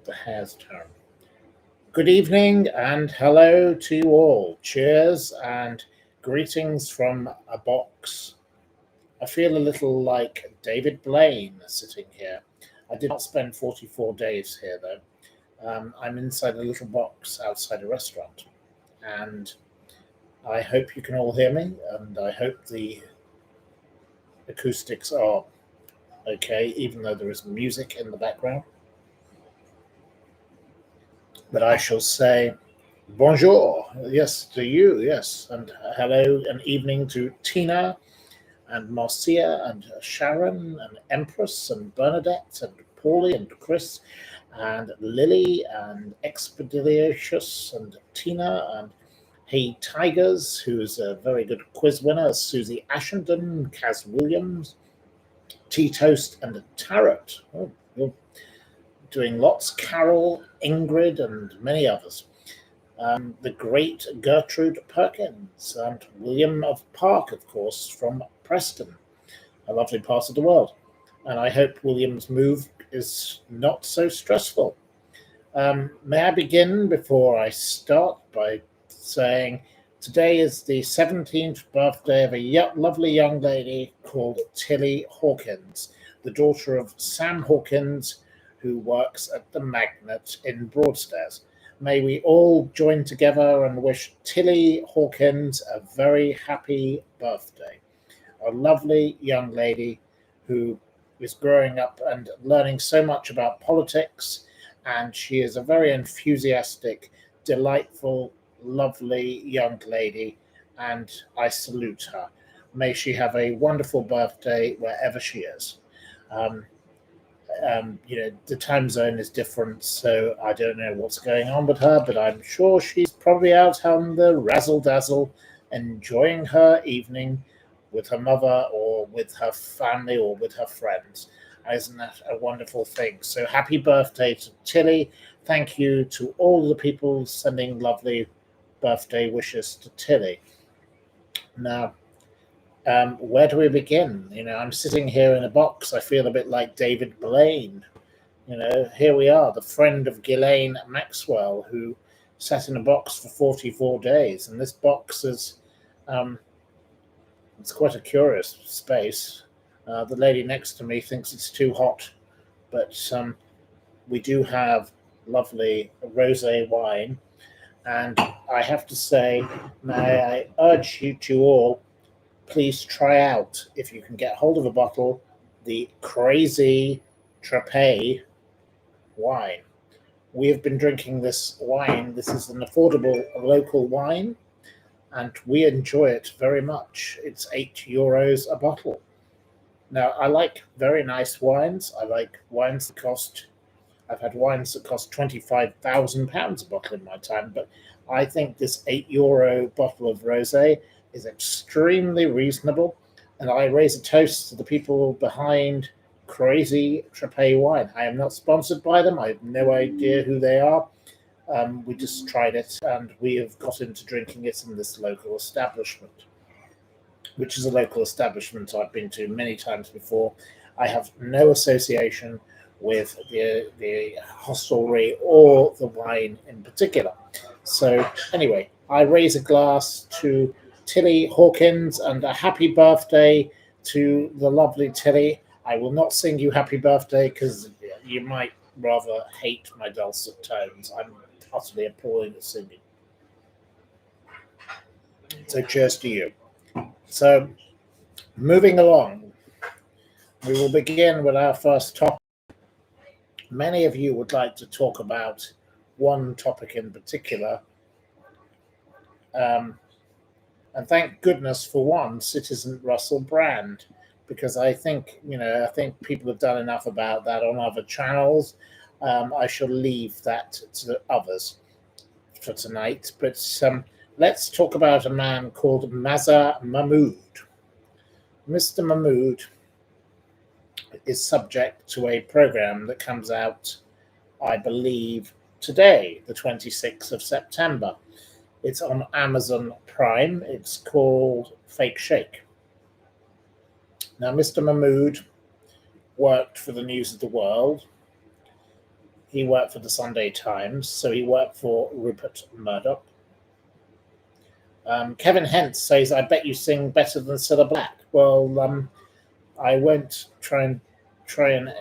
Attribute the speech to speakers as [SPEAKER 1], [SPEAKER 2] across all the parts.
[SPEAKER 1] The hair's turn. Good evening and hello to you all. Cheers and greetings from a box. I feel a little like David Blaine sitting here. I did not spend 44 days here though. I'm inside a little box outside a restaurant, and I hope you can all hear me, and I hope the acoustics are okay, even though there is music in the background. But I shall say bonjour, yes, to you, yes, and hello and evening to Tina and Marcia and Sharon and Empress and Bernadette and Paulie and Chris and Lily and Expeditious and Tina and Hey Tigers, who's a very good quiz winner, Susie Ashenden, Kaz Williams, Tea Toast and Tarot. Oh, you're doing lots. Carol, Ingrid, and many others. The great Gertrude Perkins and William of Park, of course, from Preston, a lovely part of the world. And I hope William's move is not so stressful. May I begin before I start by saying today is the 17th birthday of a lovely young lady called Tilly Hawkins, the daughter of Sam Hawkins, who works at the Magnet in Broadstairs. May we all join together and wish Tilly Hawkins a very happy birthday. A lovely young lady who is growing up and learning so much about politics, and she is a very enthusiastic, delightful, lovely young lady, and I salute her. May she have a wonderful birthday wherever she is. Um, the time zone is different, so I don't know what's going on with her, but I'm sure she's probably out on the razzle dazzle, enjoying her evening with her mother or with her family or with her friends. Isn't that a wonderful thing? So happy birthday to Tilly. Thank you to all the people sending lovely birthday wishes to Tilly. Now, where do we begin? I'm sitting here in a box. I feel a bit like David Blaine. Here we are, the friend of Ghislaine Maxwell, who sat in a box for 44 days. And this box is, it's quite a curious space. The lady next to me thinks it's too hot, but we do have lovely rosé wine. And I have to say, may I urge you to all, please try out, if you can get hold of a bottle, the Crazy Trapé wine. We have been drinking this wine. This is an affordable local wine, and we enjoy it very much. It's €8 a bottle. Now, I like very nice wines. I like wines that cost, I've had wines that cost £25,000 a bottle in my time, but I think this €8 bottle of rosé is extremely reasonable, and I raise a toast to the people behind Crazy Trapé Wine. I am not sponsored by them. I have no idea who they are. We just tried it, and we have got into drinking it in this local establishment, which is a local establishment I've been to many times before. I have no association with the hostelry or the wine in particular. So anyway, I raise a glass to Tilly Hawkins and a happy birthday to the lovely Tilly. I will not sing you happy birthday because you might rather hate my dulcet tones. I'm utterly appalling at singing. So cheers to you. So moving along, we will begin with our first topic. Many of you would like to talk about one topic in particular. And thank goodness for one, Citizen Russell Brand, because I think people have done enough about that on other channels. I shall leave that to others for tonight. But let's talk about a man called Mazher Mahmood. Mr. Mahmood is subject to a program that comes out, I believe, today, the 26th of September. It's on Amazon Prime. It's called Fake Sheikh. Now, Mr. Mahmood worked for the News of the World. He worked for the Sunday Times, so he worked for Rupert Murdoch. Kevin Hentz says, "I bet you sing better than Cilla Black." Well, I won't try and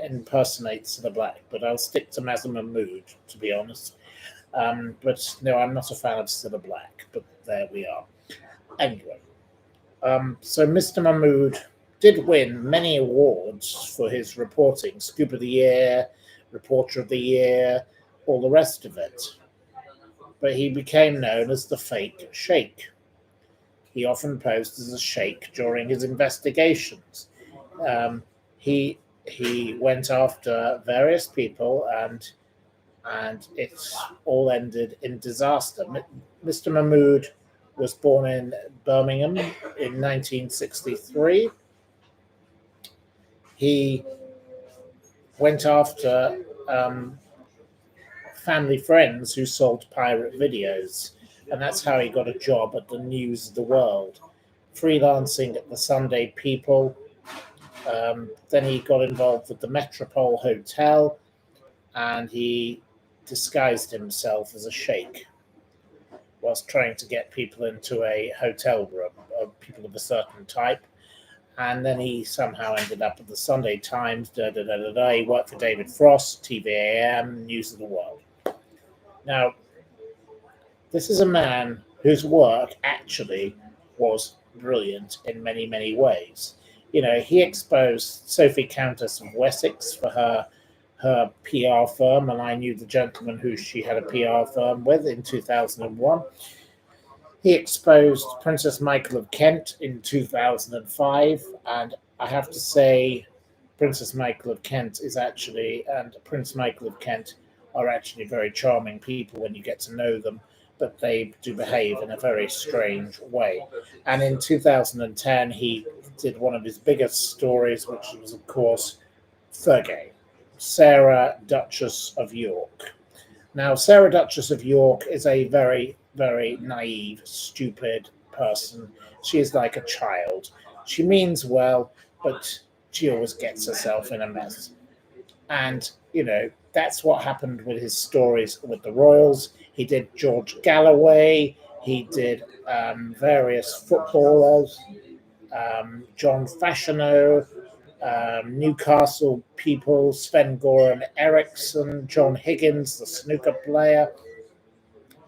[SPEAKER 1] impersonate Cilla Black, but I'll stick to Mazher Mahmood, to be honest. But no, I'm not a fan of Cilla Black. But there we are. Anyway, so Mr. Mahmood did win many awards for his reporting: Scoop of the Year, Reporter of the Year, all the rest of it. But he became known as the fake sheikh. He often posed as a sheikh during his investigations. Um, he went after various people, and it all ended in disaster. Mr. Mahmood was born in Birmingham in 1963. He went after family friends who sold pirate videos, and that's how he got a job at the News of the World, freelancing at the Sunday People. Then he got involved with the Metropole Hotel, and he disguised himself as a sheikh whilst trying to get people into a hotel room, people of a certain type. And then he somehow ended up at the Sunday Times. He worked for David Frost, TVAM, News of the World. Now, this is a man whose work actually was brilliant in many, many ways. He exposed Sophie Countess of Wessex for her PR firm, and I knew the gentleman who she had a PR firm with in 2001. He exposed Princess Michael of Kent in 2005, and I have to say, Princess Michael of Kent and Prince Michael of Kent are actually very charming people when you get to know them, but they do behave in a very strange way. And in 2010, he did one of his biggest stories, which was, of course, Fergie, Sarah, Duchess of York. Now, Sarah, Duchess of York is a very, very naive, stupid person. She is like a child. She means well, but she always gets herself in a mess. And, that's what happened with his stories with the royals. He did George Galloway. He did various footballers, John Fashionow, Newcastle people, Sven-Goran Eriksson, John Higgins, the snooker player,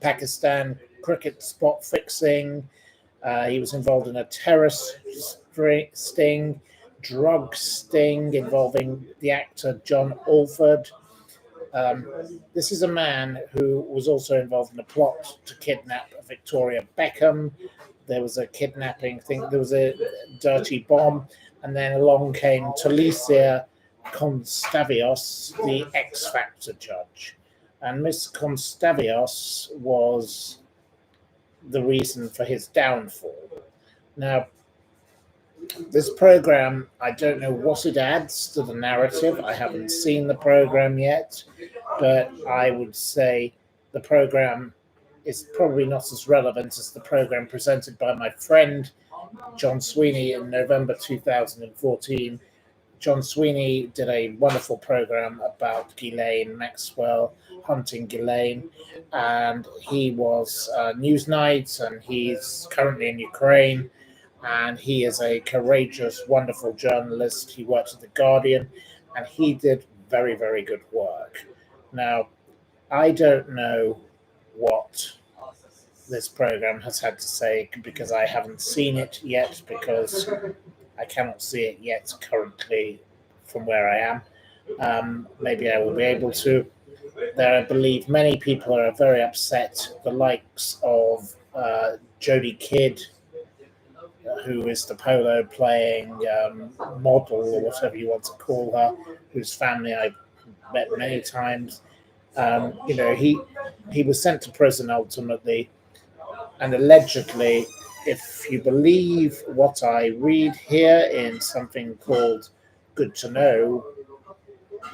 [SPEAKER 1] Pakistan cricket spot fixing. He was involved in a terrorist sting, drug sting involving the actor John Alford. This is a man who was also involved in a plot to kidnap Victoria Beckham. There was a kidnapping thing, there was a dirty bomb, and then along came Talisia Constavios, the X Factor judge. And Miss Constavios was the reason for his downfall. Now, this program, I don't know what it adds to the narrative. I haven't seen the program yet, but I would say the program is probably not as relevant as the program presented by my friend John Sweeney in November 2014. John Sweeney did a wonderful program about Ghislaine Maxwell hunting Ghislaine, and he was Newsnight, and he's currently in Ukraine. And he is a courageous, wonderful journalist. He worked at The Guardian, and he did very, very good work. Now, I don't know what this program has had to say because I haven't seen it yet, because I cannot see it yet currently from where I am. Maybe I will be able to. There, I believe many people are very upset, the likes of Jodie Kidd, who is the polo playing model, or whatever you want to call her, whose family I've met many times. He was sent to prison ultimately, and allegedly, if you believe what I read here in something called Good to Know,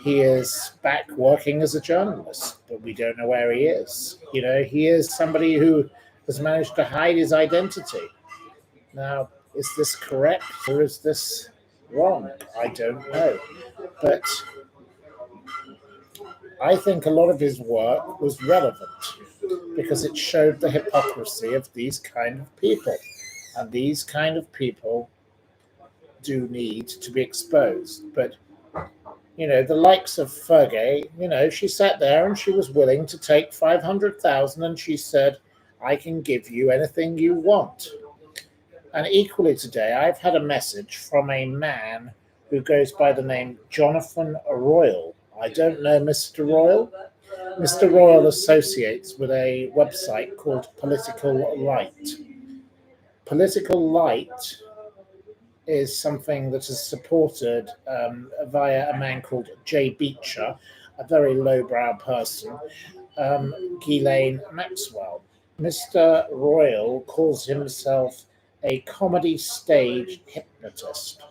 [SPEAKER 1] he is back working as a journalist, but we don't know where he is. He is somebody who has managed to hide his identity. Now, is this correct or is this wrong? I don't know. But I think a lot of his work was relevant because it showed the hypocrisy of these kind of people. And these kind of people do need to be exposed. But, the likes of Fergie, she sat there and she was willing to take 500,000 and she said, I can give you anything you want. And equally today, I've had a message from a man who goes by the name Jonathan Royal. I don't know Mr. Royal. Mr. Royal associates with a website called Political Light. Political Light is something that is supported via a man called Jay Beecher, a very lowbrow person, Ghislaine Maxwell. Mr. Royal calls himself a comedy stage hypnotist.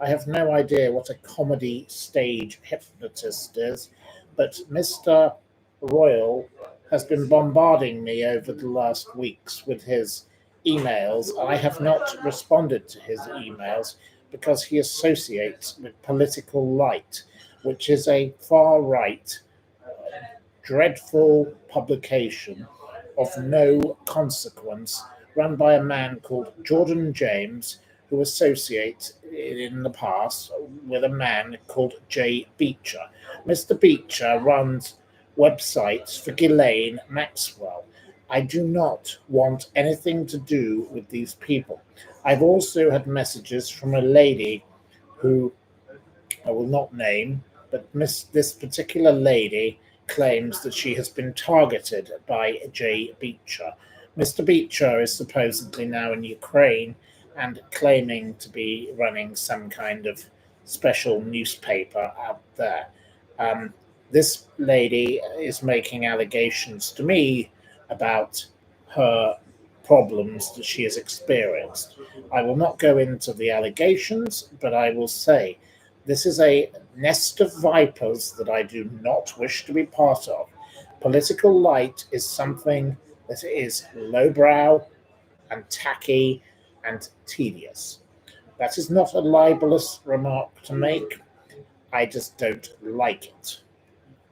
[SPEAKER 1] I have no idea what a comedy stage hypnotist is, but Mr. Royal has been bombarding me over the last weeks with his emails. I have not responded to his emails because he associates with Political Light, which is a far right, dreadful publication of no consequence run by a man called Jordan James, who associates in the past with a man called Jay Beecher. Mr. Beecher runs websites for Ghislaine Maxwell. I do not want anything to do with these people. I've also had messages from a lady who I will not name, but this particular lady claims that she has been targeted by Jay Beecher. Mr. Beecher is supposedly now in Ukraine and claiming to be running some kind of special newspaper out there. This lady is making allegations to me about her problems that she has experienced. I will not go into the allegations, but I will say this is a nest of vipers that I do not wish to be part of. Political Light is something that is lowbrow and tacky and tedious. That is not a libelous remark to make. I just don't like it.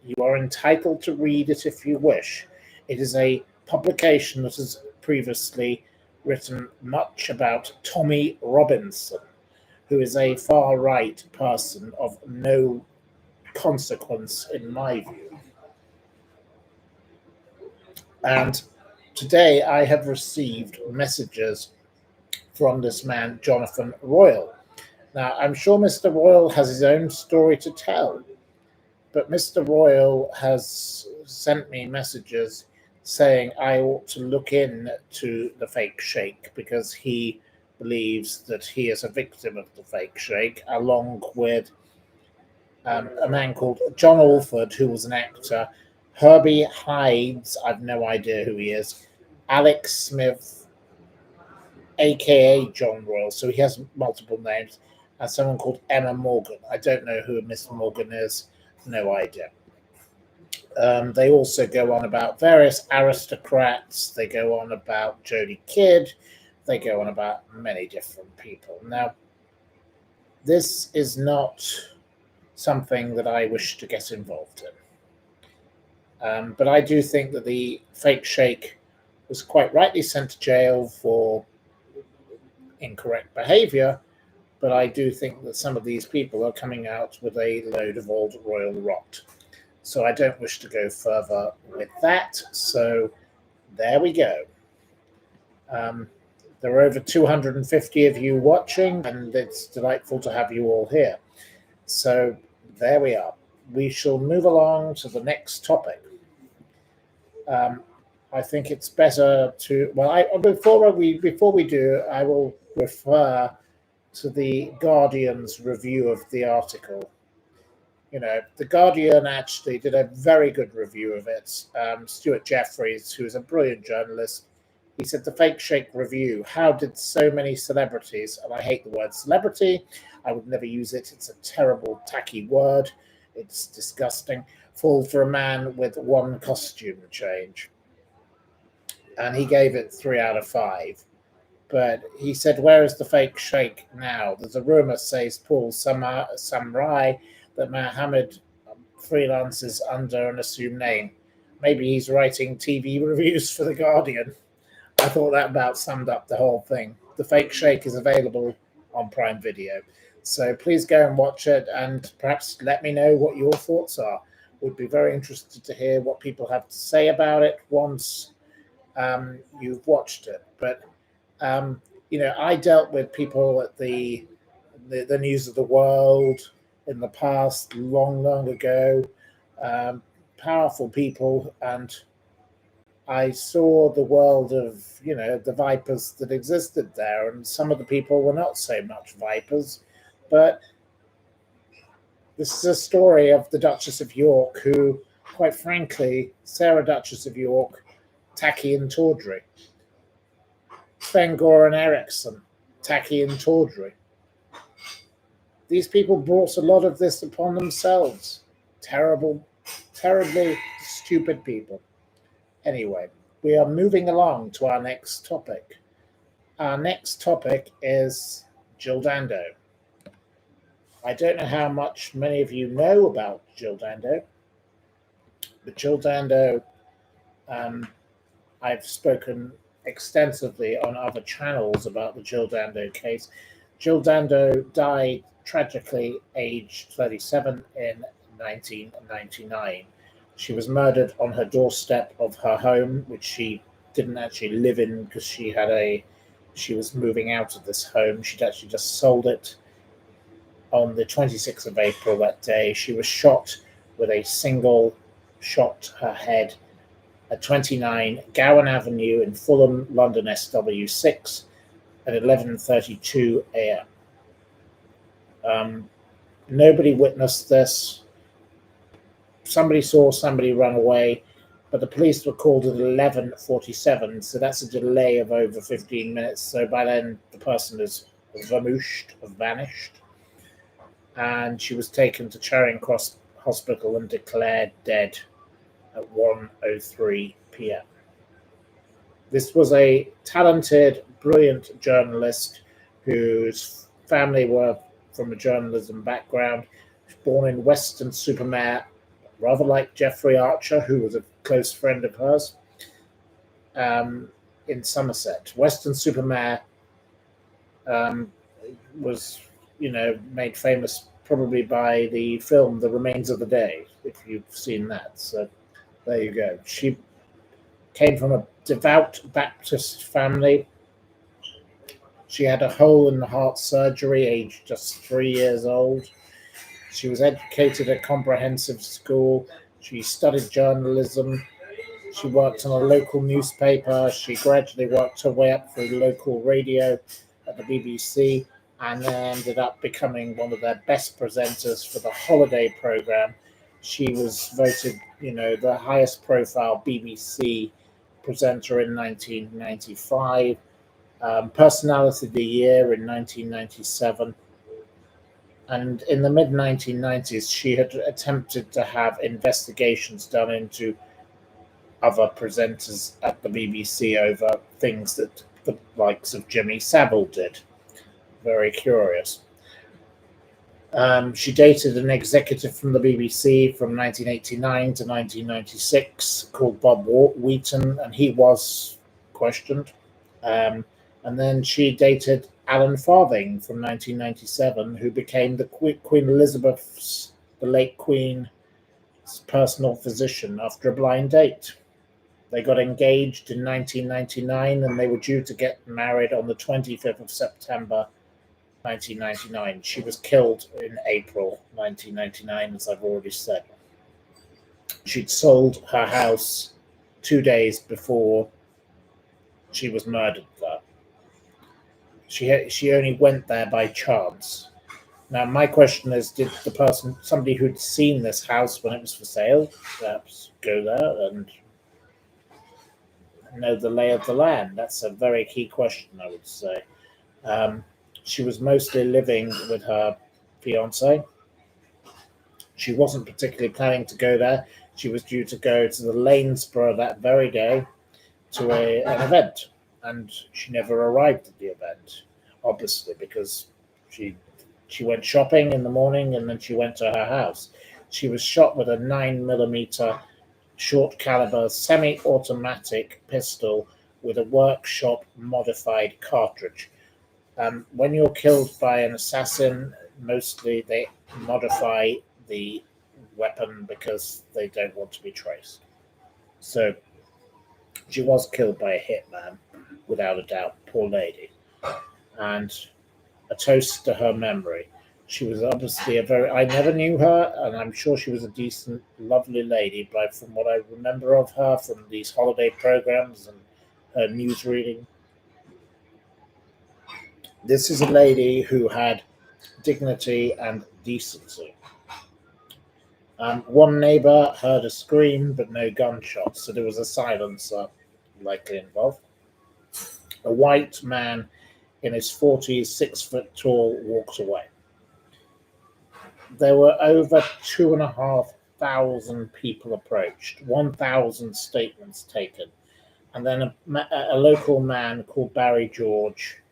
[SPEAKER 1] You are entitled to read it if you wish. It is a publication that has previously written much about Tommy Robinson, who is a far right person of no consequence in my view. And today I have received messages from this man, Jonathan Royal. Now, I'm sure Mr. Royal has his own story to tell, but Mr. Royal has sent me messages saying I ought to look into the fake sheikh because he believes that he is a victim of the fake sheikh, along with a man called John Alford, who was an actor, Herbie Hides, I've no idea who he is, Alex Smith, aka John Royal, so he has multiple names, and someone called Emma Morgan. I don't know who Miss Morgan is, no idea. They also go on about various aristocrats, they go on about Jodie Kidd, they go on about many different people. Now, this is not something that I wish to get involved in. But I do think that the fake sheikh was quite rightly sent to jail for incorrect behavior, but I do think that some of these people are coming out with a load of old royal rot. So I don't wish to go further with that. So there we go. There are over 250 of you watching, and it's delightful to have you all here. So there we are. We shall move along to the next topic. I think it's better to before we do, I will refer to the Guardian's review of the article. The Guardian actually did a very good review of it. Stuart Jeffries, who is a brilliant journalist, he said the fake sheikh review. How did so many celebrities, and I hate the word celebrity, I would never use it. It's a terrible, tacky word. It's disgusting. Fall for a man with one costume change. And he gave it 3 out of 5. But he said, where is the fake sheikh now? There's a rumor, says Paul Samrai, that Mohammed freelances under an assumed name. Maybe he's writing TV reviews for The Guardian. I thought that about summed up the whole thing. The Fake Sheikh is available on Prime Video. So please go and watch it and perhaps let me know what your thoughts are. Would be very interested to hear what people have to say about it once you've watched it. But I dealt with people at the News of the World in the past, long ago, powerful people, and I saw the world of the vipers that existed there, and some of the people were not so much vipers, but this is a story of the Duchess of York, who, quite frankly, Sarah Duchess of York, tacky and tawdry. Sven Goran Eriksson, tacky and tawdry. These people brought a lot of this upon themselves. Terribly stupid people. Anyway, we are moving along to our next topic. Our next topic is Jill Dando. I don't know how much many of you know about Jill Dando, but Jill Dando, I've spoken extensively on other channels about the Jill Dando case. Jill Dando died tragically aged 37 in 1999. She was murdered on her doorstep of her home, which she didn't actually live in because she was moving out of this home. She'd actually just sold it on the 26th of April that day. She was shot with a single shot to her head at 29 Gowan Avenue in Fulham, London SW6 at 11:32 a.m. Nobody witnessed this. Somebody saw somebody run away, but the police were called at 11:47, so that's a delay of over 15 minutes. So by then, the person is vanished, and she was taken to Charing Cross Hospital and declared dead at 1:03 p.m. This was a talented, brilliant journalist whose family were from a journalism background. She was born in Weston-super-Mare, rather like Jeffrey Archer, who was a close friend of hers, in Somerset. Weston-super-Mare was, made famous probably by the film The Remains of the Day, if you've seen that. So there you go. She came from a devout Baptist family. She had a hole in the heart surgery, aged just 3 years old. She was educated at comprehensive school. She studied journalism. She worked on a local newspaper. She gradually worked her way up through local radio at the BBC and then ended up becoming one of their best presenters for the holiday program. She was voted, the highest profile BBC presenter in 1995, Personality of the Year in 1997. And in the mid-1990s, she had attempted to have investigations done into other presenters at the BBC over things that the likes of Jimmy Savile did. Very curious. She dated an executive from the BBC from 1989 to 1996 called Bob Wheaton, and he was questioned. And then she dated Alan Farthing from 1997, who became the Queen Elizabeth's, the late Queen's personal physician after a blind date. They got engaged in 1999 and they were due to get married on the 25th of September 1999. She was killed in April 1999, as I've already said. She'd sold her house 2 days before she was murdered there. She only went there by chance. Now, my question is, did the person, somebody who'd seen this house when it was for sale, perhaps go there and know the lay of the land? That's a very key question, I would say. She was mostly living with her fiancé. She wasn't particularly planning to go there. She was due to go to the Lanesborough that very day to an event, and she never arrived at the event, obviously, because she went shopping in the morning and then she went to her house. She was shot with a 9mm short caliber semi-automatic pistol with a workshop modified cartridge. When you're killed by an assassin, mostly they modify the weapon because they don't want to be traced. So she was killed by a hitman, without a doubt, poor lady. And a toast to her memory. She was obviously I never knew her, and I'm sure she was a decent, lovely lady, but from what I remember of her from these holiday programs and her news reading, this is a lady who had dignity and decency. One neighbor heard a scream, but no gunshots, so there was a silencer likely involved. A white man in his 40s, 6 foot tall, walked away. There were over 2,500 people approached, 1,000 statements taken, and then a local man called Barry George,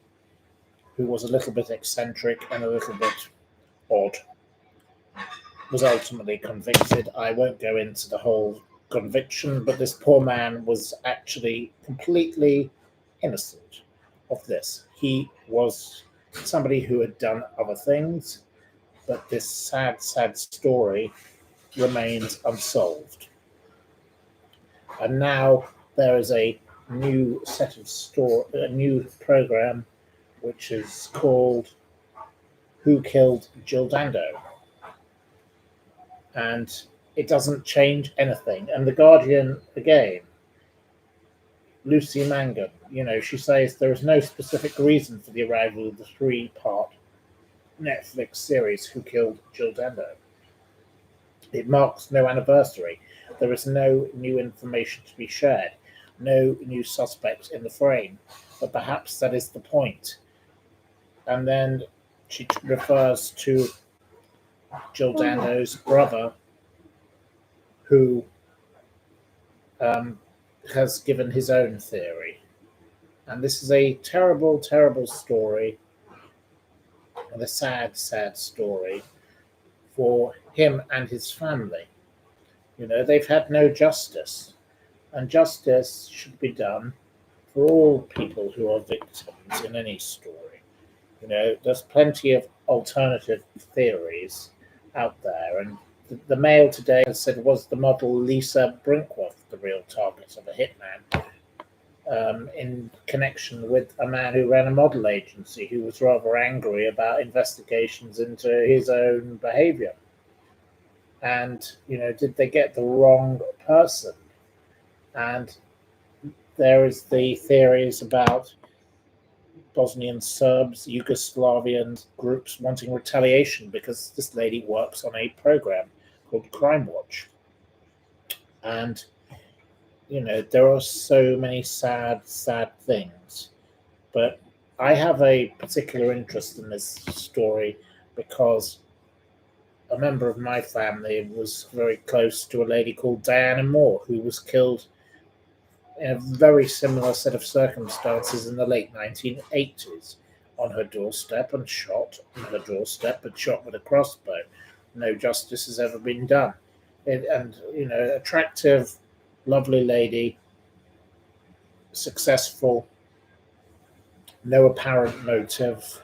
[SPEAKER 1] who was a little bit eccentric and a little bit odd, was ultimately convicted. I won't go into the whole conviction, but this poor man was actually completely innocent of this. He was somebody who had done other things, but this sad, sad story remains unsolved. And now there is a new a new program, which is called "Who Killed Jill Dando?" And it doesn't change anything. And the Guardian again, Lucy Mangan, she says there is no specific reason for the arrival of the 3-part Netflix series "Who Killed Jill Dando?" It marks no anniversary. There is no new information to be shared, no new suspects in the frame. But perhaps that is the point. And then she refers to Jill Dando's brother, who has given his own theory. And this is a terrible, terrible story, and a sad, sad story for him and his family. They've had no justice, and justice should be done for all people who are victims in any story. There's plenty of alternative theories out there, and the Mail today has said was the model Lisa Brinkworth the real target of a hitman, in connection with a man who ran a model agency who was rather angry about investigations into his own behavior. And, did they get the wrong person? And there is the theories about Bosnian Serbs, Yugoslavian groups wanting retaliation because this lady works on a program called Crime Watch. And, there are so many sad, sad things. But I have a particular interest in this story because a member of my family was very close to a lady called Diana Moore, who was killed in a very similar set of circumstances in the late 1980s on her doorstep and shot on her doorstep and shot with a crossbow. No justice has ever been done. Attractive, lovely lady, successful, no apparent motive.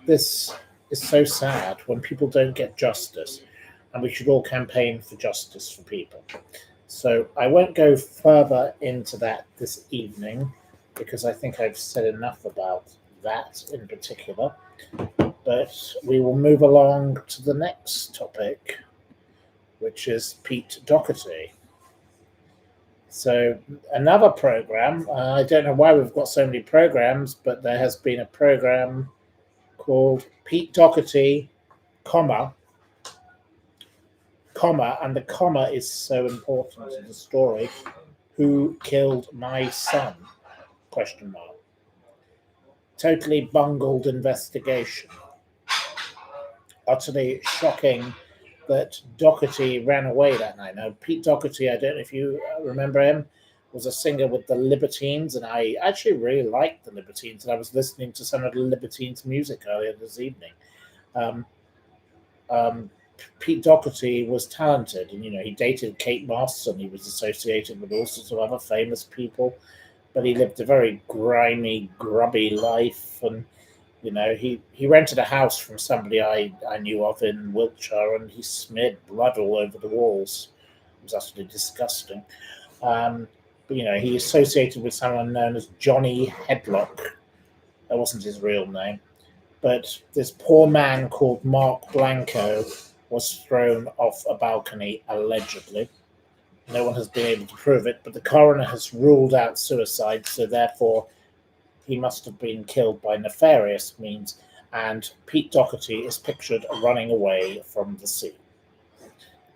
[SPEAKER 1] This is so sad when people don't get justice, and we should all campaign for justice for people. So I won't go further into that this evening because I think I've said enough about that in particular. But we will move along to the next topic, which is Pete Doherty. So another program, I don't know why we've got so many programs, but there has been a program called Pete Doherty, and the comma is so important to the story. Who killed my son? ? Totally bungled investigation. Utterly shocking that Doherty ran away that night. Now, Pete Doherty, I don't know if you remember him, was a singer with the Libertines, and I actually really liked the Libertines, and I was listening to some of the Libertines' music earlier this evening. Pete Doherty was talented, and he dated Kate Moss, and he was associated with all sorts of other famous people, but he lived a very grimy, grubby life, and he rented a house from somebody I knew of in Wiltshire, and he smeared blood all over the walls. It was utterly disgusting. But he associated with someone known as Johnny Headlock. That wasn't his real name. But this poor man called Mark Blanco was thrown off a balcony, allegedly. No one has been able to prove it, but the coroner has ruled out suicide, so therefore he must have been killed by nefarious means, and Pete Doherty is pictured running away from the scene.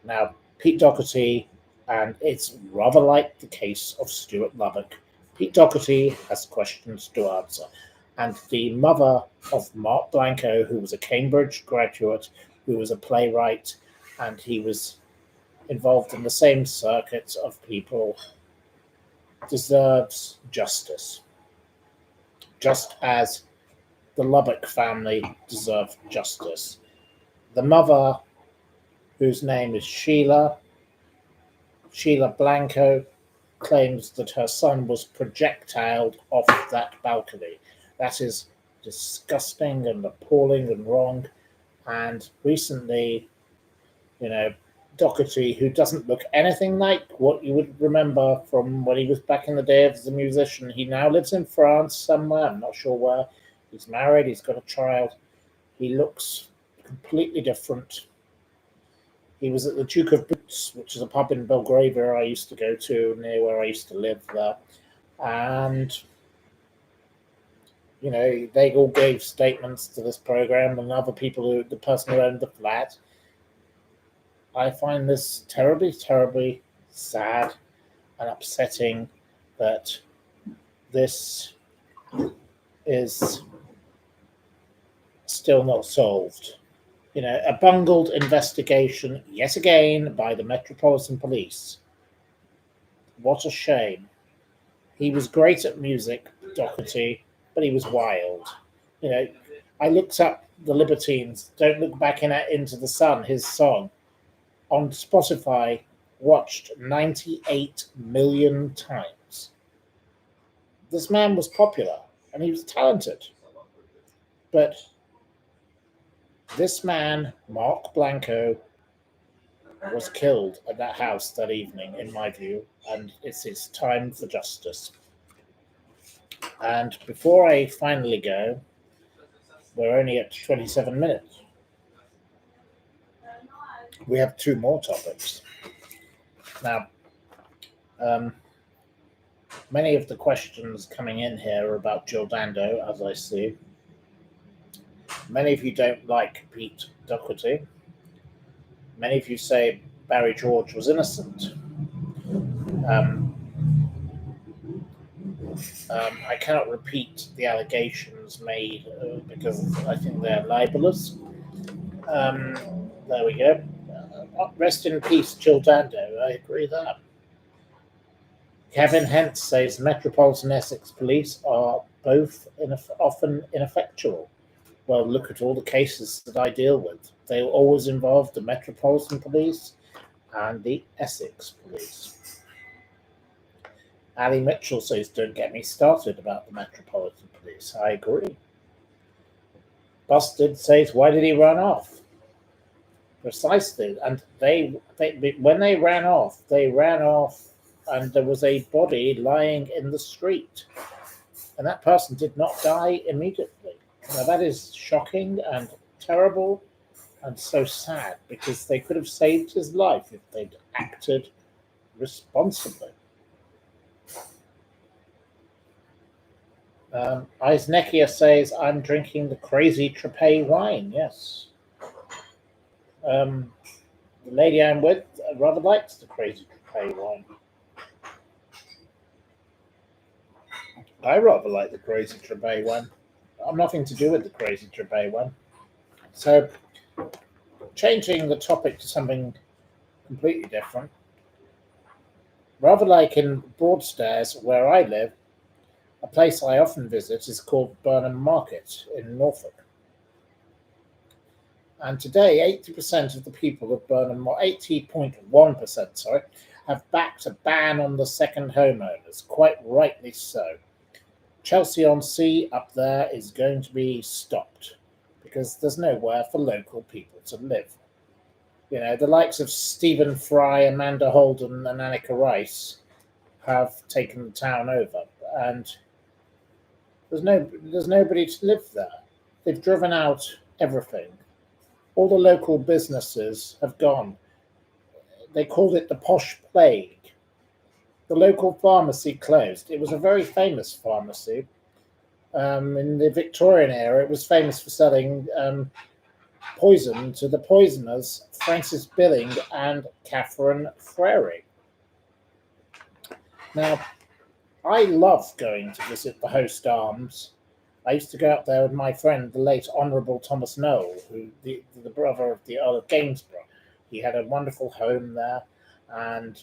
[SPEAKER 1] Now, Pete Doherty, and it's rather like the case of Stuart Lubbock, Pete Doherty has questions to answer. And the mother of Mark Blanco, who was a Cambridge graduate, who was a playwright, and he was involved in the same circuit of people, deserves justice. Just as the Lubbock family deserve justice. The mother, whose name is Sheila Blanco, claims that her son was projectiled off that balcony. That is disgusting and appalling and wrong. And recently, Doherty, who doesn't look anything like what you would remember from when he was back in the day as a musician, he now lives in France somewhere, I'm not sure where. He's married, he's got a child. He looks completely different. He was at the Duke of Boots, which is a pub in Belgravia I used to go to, near where I used to live there. And they all gave statements to this program, and other people, the person who owned the flat. I find this terribly, terribly sad and upsetting that this is still not solved. A bungled investigation, yet again, by the Metropolitan Police. What a shame. He was great at music, Doherty, but he was wild. I looked up The Libertines, Don't Look Back Into the Sun, his song, on Spotify, watched 98 million times. This man was popular, and he was talented. But this man, Mark Blanco, was killed at that house that evening, in my view, and it's time for justice. And before I finally go, we're only at 27 minutes. We have two more topics. Now, many of the questions coming in here are about Jill Dando, as I see. Many of you don't like Pete Doherty. Many of you say Barry George was innocent. I cannot repeat the allegations made because I think they're libelous. There we go. Rest in peace, Jill Dando. I agree with that. Kevin Hentz says Metropolitan Essex Police are both often ineffectual. Well, look at all the cases that I deal with. They always involve the Metropolitan Police and the Essex Police. Ali Mitchell says, don't get me started about the Metropolitan Police. I agree. Busted says, why did he run off? Precisely. And when they ran off, and there was a body lying in the street. And that person did not die immediately. Now, that is shocking and terrible and so sad, because they could have saved his life if they'd acted responsibly. Isnekia says, I'm drinking the crazy Trepay wine. Yes. The lady I'm with rather likes the crazy Trepay wine. I rather like the crazy Trepay one. I'm nothing to do with the crazy Trepay one. So, changing the topic to something completely different. Rather like in Broadstairs, where I live, a place I often visit is called Burnham Market in Norfolk. And today, 80% of the people of Burnham, or 80.1%, sorry, have backed a ban on the second homeowners, quite rightly so. Chelsea-on-Sea up there is going to be stopped because there's nowhere for local people to live. You know, the likes of Stephen Fry, Amanda Holden, and Annika Rice have taken the town over, and there's nobody to live there. They've driven out everything. All the local businesses have gone. They called it the posh plague. The local pharmacy closed. It was a very famous pharmacy. In the Victorian era, it was famous for selling poison to the poisoners Francis Billing and Catherine Frary. Now, I love going to visit the Host Arms. I used to go up there with my friend, the late Honourable Thomas Noel, who the brother of the Earl of Gainsborough. He had a wonderful home there, and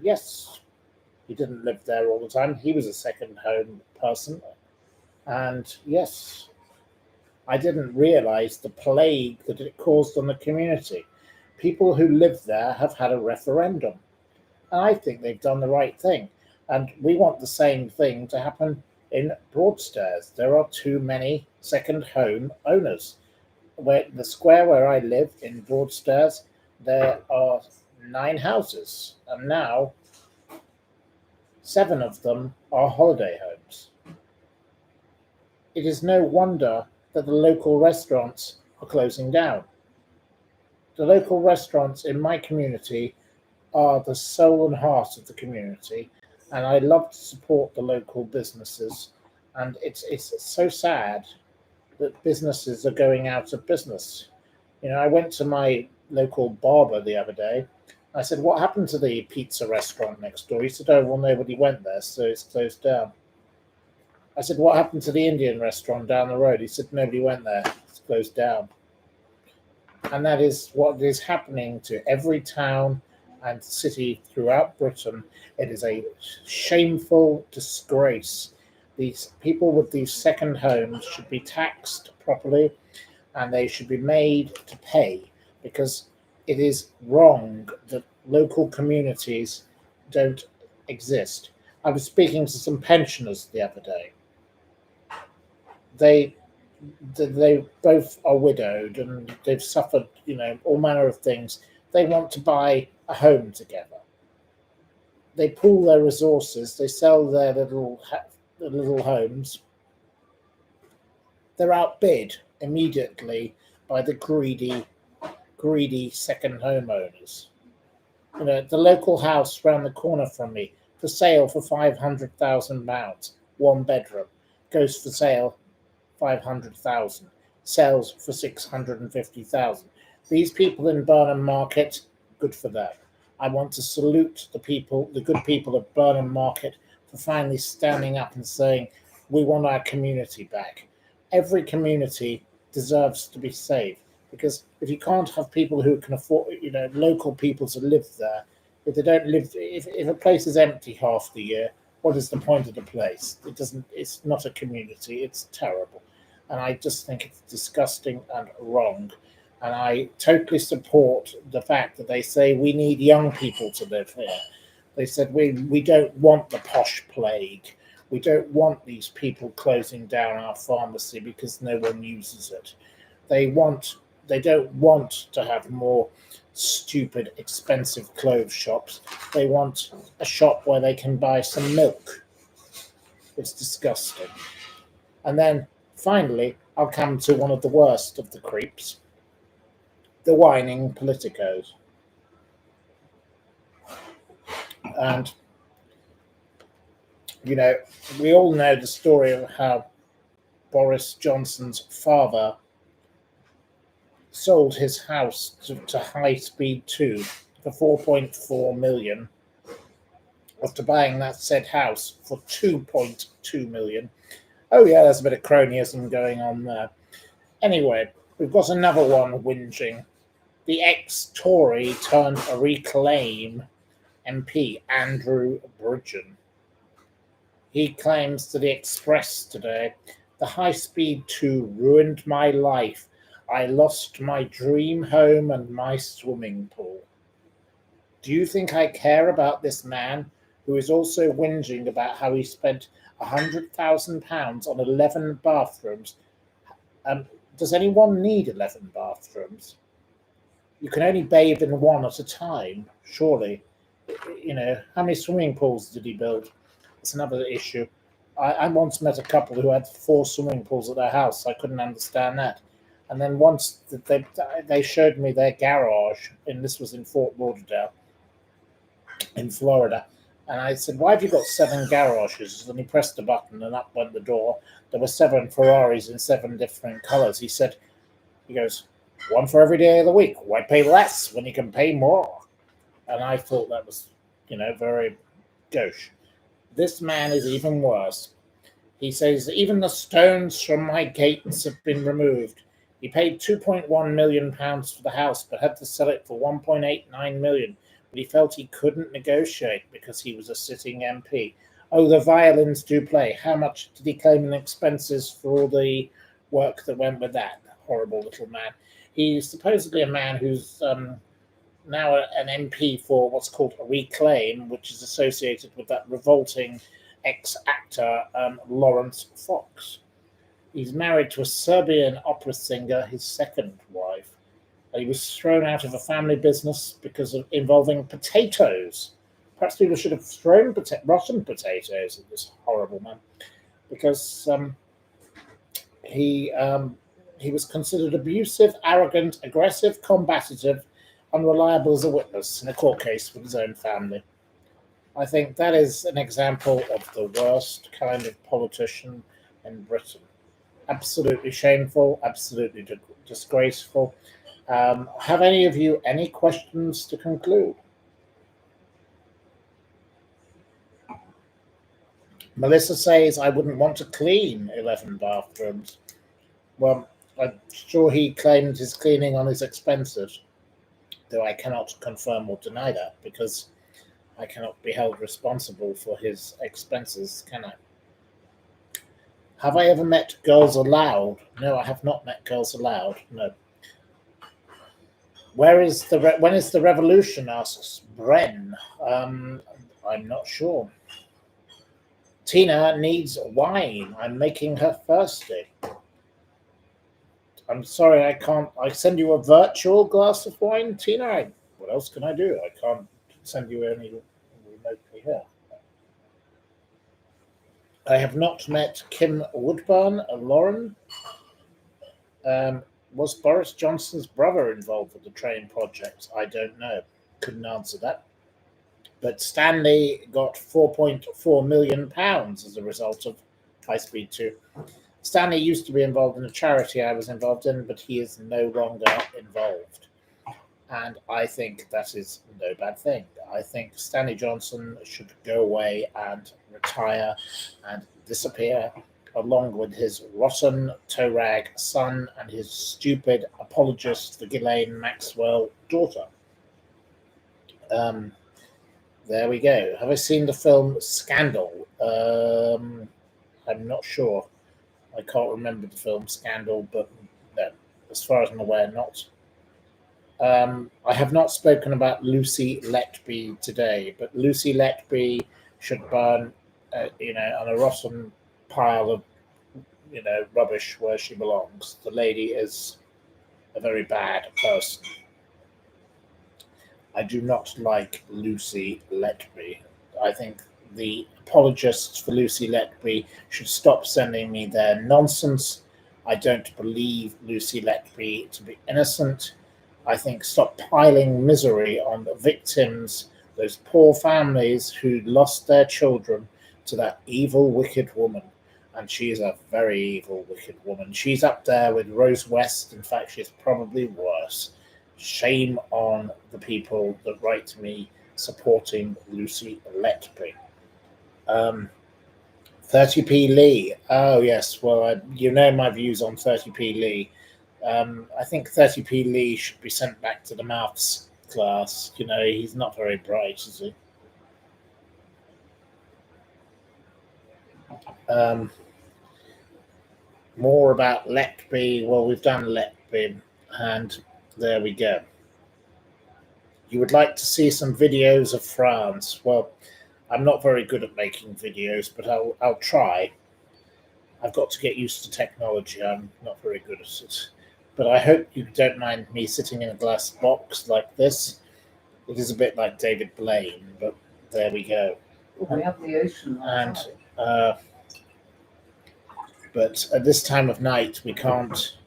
[SPEAKER 1] yes, he didn't live there all the time. He was a second home person, and yes, I didn't realise the plague that it caused on the community. People who live there have had a referendum, and I think they've done the right thing. And we want the same thing to happen in Broadstairs. There are too many second home owners. Where the square where I live in Broadstairs, there are 9 houses, and now 7 of them are holiday homes. It is no wonder that the local restaurants are closing down. The local restaurants in my community are the soul and heart of the community, and I love to support the local businesses. And it's so sad that businesses are going out of business. You know, I went to my local barber the other day. I said, "What happened to the pizza restaurant next door?" He said, "Oh, well, nobody went there, so it's closed down." I said, "What happened to the Indian restaurant down the road?" He said, "Nobody went there, it's closed down." And that is what is happening to every town and city throughout Britain. It is a shameful disgrace. These people with these second homes should be taxed properly, and they should be made to pay, because it is wrong that local communities don't exist. I was speaking to some pensioners the other day. They both are widowed and they've suffered, you know, all manner of things. They want to buy a home together. They pool their resources. They sell their little homes. They're outbid immediately by the greedy second homeowners. You know, the local house round the corner from me for sale for £500,000, 1 bedroom, goes for sale 500,000, sells for 650,000. These people in Burnham Market, good for them. I want to salute the good people of Burnham Market, for finally standing up and saying, we want our community back. Every community deserves to be saved, because if you can't have people who can afford, you know, local people to live there, if they don't live, if a place is empty half the year, what is the point of the place? It's not a community. It's terrible. And I just think it's disgusting and wrong. And I totally support the fact that they say we need young people to live here. They said we don't want the posh plague. We don't want these people closing down our pharmacy because no one uses it. They don't want to have more stupid, expensive clothes shops. They want a shop where they can buy some milk. It's disgusting. And then finally, I'll come to one of the worst of the creeps, the whining politicos. And, you know, we all know the story of how Boris Johnson's father sold his house to High Speed 2 for 4.4 million, after buying that said house for 2.2 million. Oh yeah, there's a bit of cronyism going on there. Anyway, we've got another one whinging. The ex-Tory turned a Reclaim MP, Andrew Bridgen. He claims to the Express today, the High Speed 2 ruined my life. I lost my dream home and my swimming pool. Do you think I care about this man who is also whinging about how he spent £100,000 on 11 bathrooms? Um, does anyone need 11 bathrooms? You can only bathe in one at a time, surely. How many swimming pools did he build? It's another issue. I once met a couple who had 4 swimming pools at their house. I couldn't understand that. And then once they showed me their garage, and this was in Fort Lauderdale, in Florida. And I said, "Why have you got 7 garages?" And he pressed a button, and up went the door. There were 7 Ferraris in 7 different colors. He goes, "One for every day of the week. Why pay less when you can pay more?" And I thought that was, very gauche. This man is even worse. He says, "Even the stones from my gates have been removed." He paid £2.1 million for the house, but had to sell it for 1.89 million. But he felt he couldn't negotiate because he was a sitting MP. Oh, the violins do play. How much did he claim in expenses for all the work that went with that? Horrible little man. He's supposedly a man who's now an MP for what's called Reclaim, which is associated with that revolting ex-actor Lawrence Fox. He's married to a Serbian opera singer, his second wife. He was thrown out of a family business because of involving potatoes. Perhaps people should have thrown rotten potatoes at this horrible man, because he was considered abusive, arrogant, aggressive, combative, unreliable as a witness in a court case with his own family. I think that is an example of the worst kind of politician in Britain. Absolutely shameful, absolutely disgraceful. Have any of you any questions to conclude? Melissa says, "I wouldn't want to clean 11 bathrooms." Well, I'm sure he claimed his cleaning on his expenses, though I cannot confirm or deny that because I cannot be held responsible for his expenses, can I? Have I ever met Girls Aloud? No, I have not met Girls Aloud. No. When is the revolution? Asks Bren. I'm not sure. Tina needs wine. I'm making her thirsty. I'm sorry, I can't. I send you a virtual glass of wine, Tina. What else can I do? I can't send you any remotely here. I have not met Kim Woodburn. Lauren. Was Boris Johnson's brother involved with the train project? I don't know. Couldn't answer that. But Stanley got £4.4 million as a result of High Speed 2. Stanley used to be involved in a charity I was involved in, but he is no longer involved. And I think that is no bad thing. I think Stanley Johnson should go away and retire and disappear, along with his rotten toe rag son and his stupid apologist, the Ghislaine Maxwell daughter. There we go. Have I seen the film Scandal? I'm not sure. I can't remember the film Scandal, but no, as far as I'm aware, not. I have not spoken about Lucy Letby today, but Lucy Letby should burn, on a rotten pile of, rubbish where she belongs. The lady is a very bad person. I do not like Lucy Letby. I think the apologists for Lucy Letby should stop sending me their nonsense. I don't believe Lucy Letby to be innocent. I think stop piling misery on the victims, those poor families who lost their children to that evil, wicked woman. And she is a very evil, wicked woman. She's up there with Rose West. In fact, she's probably worse. Shame on the people that write to me supporting Lucy Letby. 30p Lee. Oh, yes. Well, my views on 30p Lee. I think 30p Lee should be sent back to the maths class. He's not very bright, is he? More about Letby. Well, we've done been. And there we go. You would like to see some videos of France. Well, I'm not very good at making videos, but I'll try. I've got to get used to technology. I'm not very good at it. But I hope you don't mind me sitting in a glass box like this. It is a bit like David Blaine, but there we go.
[SPEAKER 2] Well, we have the ocean.
[SPEAKER 1] And but at this time of night, we can't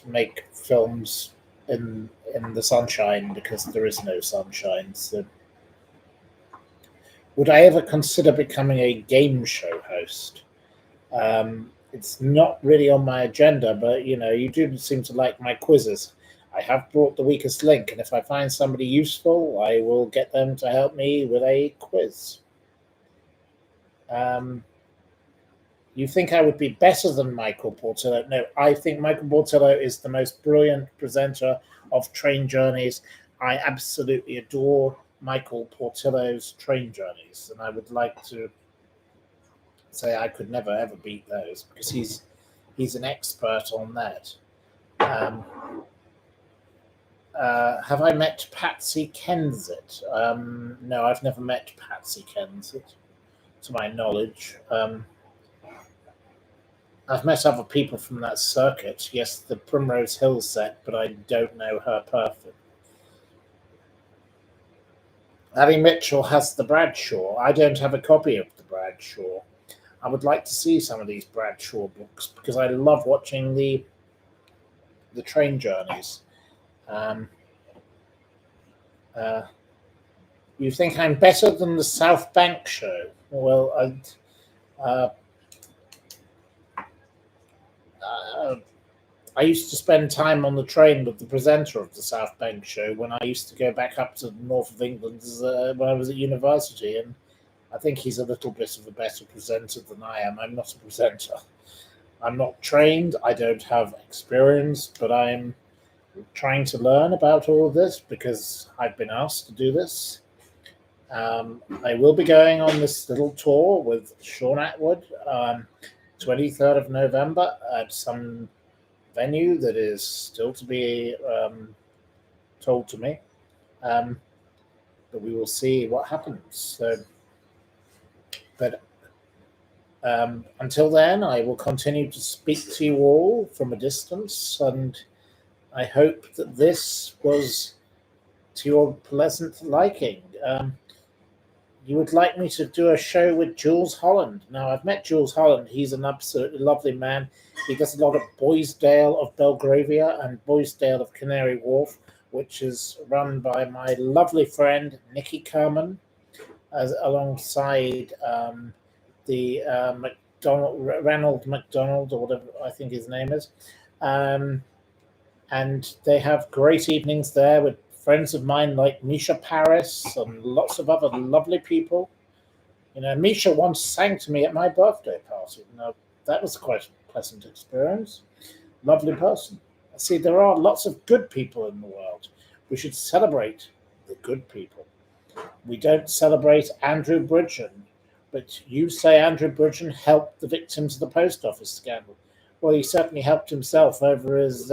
[SPEAKER 1] make films in the sunshine because there is no sunshine. So, would I ever consider becoming a game show host? It's not really on my agenda, but you do seem to like my quizzes. I have brought the weakest link, and if I find somebody useful, I will get them to help me with a quiz. You think I would be better than Michael Portillo? No, I think Michael Portillo is the most brilliant presenter of train journeys. I absolutely adore Michael Portillo's train journeys, and I would like to say I could never ever beat those because he's an expert on that. Have I met Patsy Kensit? No, I've never met Patsy Kensit, to my knowledge. I've met other people from that circuit. Yes, the Primrose Hill set, but I don't know her perfect. Abby Mitchell has the Bradshaw. I don't have a copy of the Bradshaw. I would like to see some of these Bradshaw books because I love watching the train journeys. You think I'm better than the South Bank show? Well, I used to spend time on the train with the presenter of the South Bank show when I used to go back up to the north of England when I was at university, and I think he's a little bit of a better presenter than I am. I'm not a presenter. I'm not trained. I don't have experience, but I'm trying to learn about all of this because I've been asked to do this. I will be going on this little tour with Sean Atwood, 23rd of November at some venue that is still to be told to me. But we will see what happens. So, but until then, I will continue to speak to you all from a distance, and I hope that this was to your pleasant liking. You would like me to do a show with Jules Holland. Now, I've met Jules Holland. He's an absolutely lovely man. He does a lot of Boysdale of Belgravia and Boysdale of Canary Wharf, which is run by my lovely friend Nikki Kerman, alongside the Ranald McDonald, or whatever I think his name is. And they have great evenings there with friends of mine like Misha Paris and lots of other lovely people. Misha once sang to me at my birthday party. Now, that was quite a pleasant experience. Lovely person. See, there are lots of good people in the world. We should celebrate the good people. We don't celebrate Andrew Bridgen, but you say Andrew Bridgen helped the victims of the post office scandal. Well, he certainly helped himself over his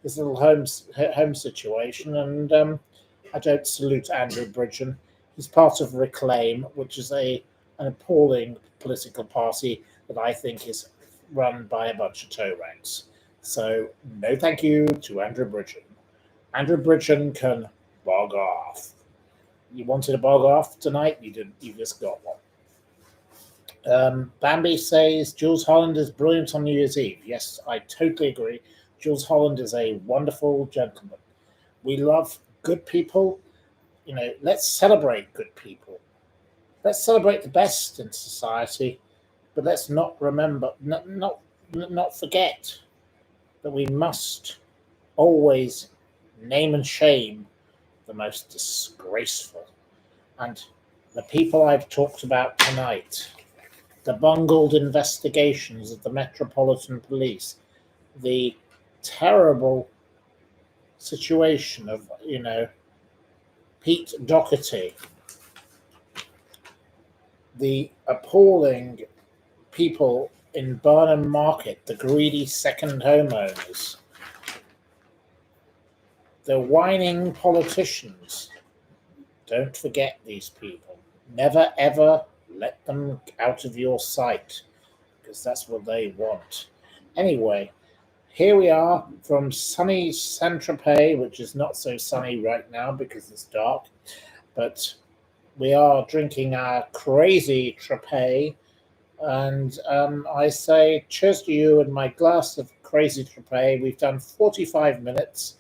[SPEAKER 1] little home situation, and I don't salute Andrew Bridgen. He's part of Reclaim, which is an appalling political party that I think is run by a bunch of toe rags. So no thank you to Andrew Bridgen. Andrew Bridgen can bog off. You wanted to bog off tonight? You didn't. You just got one. Bambi says Jules Holland is brilliant on New Year's Eve. Yes, I totally agree. Jules Holland is a wonderful gentleman. We love good people. Let's celebrate good people. Let's celebrate the best in society, but let's not forget that we must always name and shame the most disgraceful. And the people I've talked about tonight, the bungled investigations of the Metropolitan Police, the terrible situation of, Pete Doherty, the appalling people in Burnham Market, the greedy second homeowners, the whining politicians. Don't forget these people. Never ever let them out of your sight, because that's what they want. Anyway, here we are from sunny Saint-Tropez, which is not so sunny right now because it's dark, but we are drinking our crazy Tropez, and I say cheers to you and my glass of crazy Tropez. We've done 45 minutes,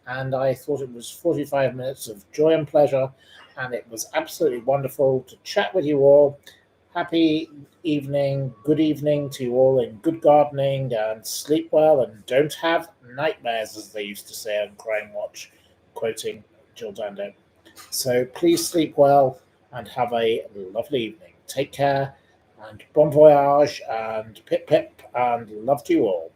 [SPEAKER 1] and I thought it was 45 minutes of joy and pleasure, and it was absolutely wonderful to chat with you all. Happy evening, good evening to you all, in good gardening, and sleep well, and don't have nightmares, as they used to say on Crime Watch, quoting Jill Dando. So please sleep well and have a lovely evening. Take care, and bon voyage, and pip pip, and love to you all.